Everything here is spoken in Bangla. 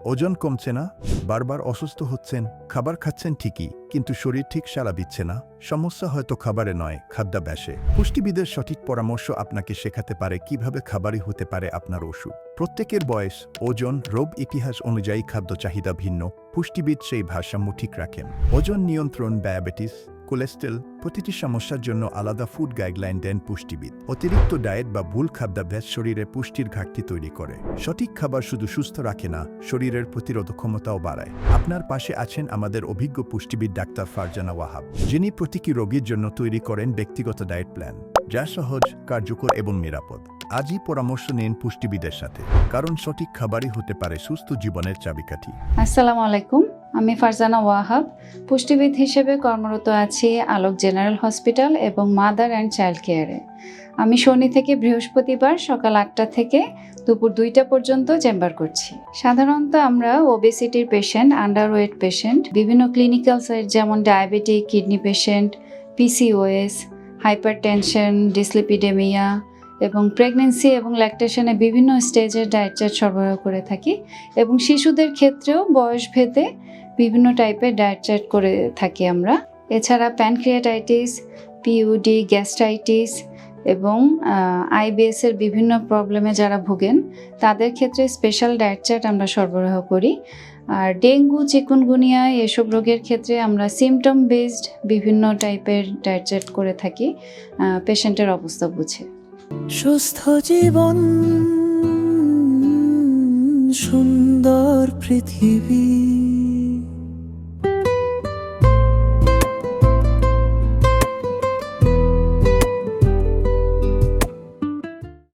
ওজন কমছে না, বারবার অসুস্থ হচ্ছেন, খাবার খাচ্ছেন ঠিকই কিন্তু শরীর ঠিক সাড়া দিচ্ছে না। সমস্যা হয়তো খাবারে নয়, খাদ্যাভ্যাসে। পুষ্টিবিদের সঠিক পরামর্শ আপনাকে শেখাতে পারে কিভাবে খাবারই হতে পারে আপনার ওষুধ। প্রত্যেকের বয়স, ওজন, রোগ ইতিহাস অনুযায়ী খাদ্য চাহিদা ভিন্ন। পুষ্টিবিদ সেই ভারসাম্য ঠিক রাখেন। ওজন নিয়ন্ত্রণ, ডায়াবেটিস, কোলেস্টেরল প্রতিটি সমস্যার জন্য আলাদা ফুড গাইডলাইন দেন পুষ্টিবিদ। অতিরিক্ত ডায়েট বা ভুল খাদ্যাভ্যাস শরীরে পুষ্টির ঘাটতি তৈরি করে। সঠিক খাবার শুধু সুস্থ রাখে না, শরীরের প্রতিরোধ ক্ষমতাও বাড়ায়। আপনার পাশে আছেন আমাদের অভিজ্ঞ পুষ্টিবিদ ডাক্তার ফারজানা ওয়াহাব, যিনি প্রতিটি রোগীর জন্য তৈরি করেন ব্যক্তিগত ডায়েট প্ল্যান, যা সহজ, কার্যকর এবং নিরাপদ। আজই পরামর্শ নিন পুষ্টিবিদের সাথে, কারণ সঠিক খাবারই হতে পারে সুস্থ জীবনের চাবিকাঠি। আসসালামু আলাইকুম, আমি ফারজানা ওয়াহাব, পুষ্টিবিদ হিসেবে কর্মরত আছি আলোক জেনারেল হসপিটাল এবং মাদার অ্যান্ড চাইল্ড কেয়ারে। আমি শনি থেকে বৃহস্পতিবার সকাল 8টা থেকে দুপুর 2টা পর্যন্ত চেম্বার করছি। সাধারণত আমরা ওবেসিটির পেশেন্ট, আন্ডারওয়েট পেশেন্ট, বিভিন্ন ক্লিনিক্যাল সাইট যেমন diabetic, kidney patient, PCOS, hypertension, dyslipidaemia এবং প্রেগনেন্সি এবং ল্যাকটেশনে বিভিন্ন স্টেজের ডায়েট চার্ট সরবরাহ করে থাকি এবং শিশুদের ক্ষেত্রেও বয়সভেদে বিভিন্ন টাইপের ডায়েট চার্ট করে থাকি আমরা। এছাড়া প্যানক্রিয়াটাইটিস, পিইউডি, গ্যাস্ট্রাইটিস এবং আইবিএসের বিভিন্ন প্রবলেমে যারা ভোগেন তাদের ক্ষেত্রে স্পেশাল ডায়েট চার্ট আমরা সরবরাহ করি। আর ডেঙ্গু, চিকুনগুনিয়া এসব রোগের ক্ষেত্রে আমরা সিমটম বেসড বিভিন্ন টাইপের ডায়েট চার্ট করে থাকি পেশেন্টের অবস্থা বুঝে। সুস্থ জীবন, সুন্দর পৃথিবী।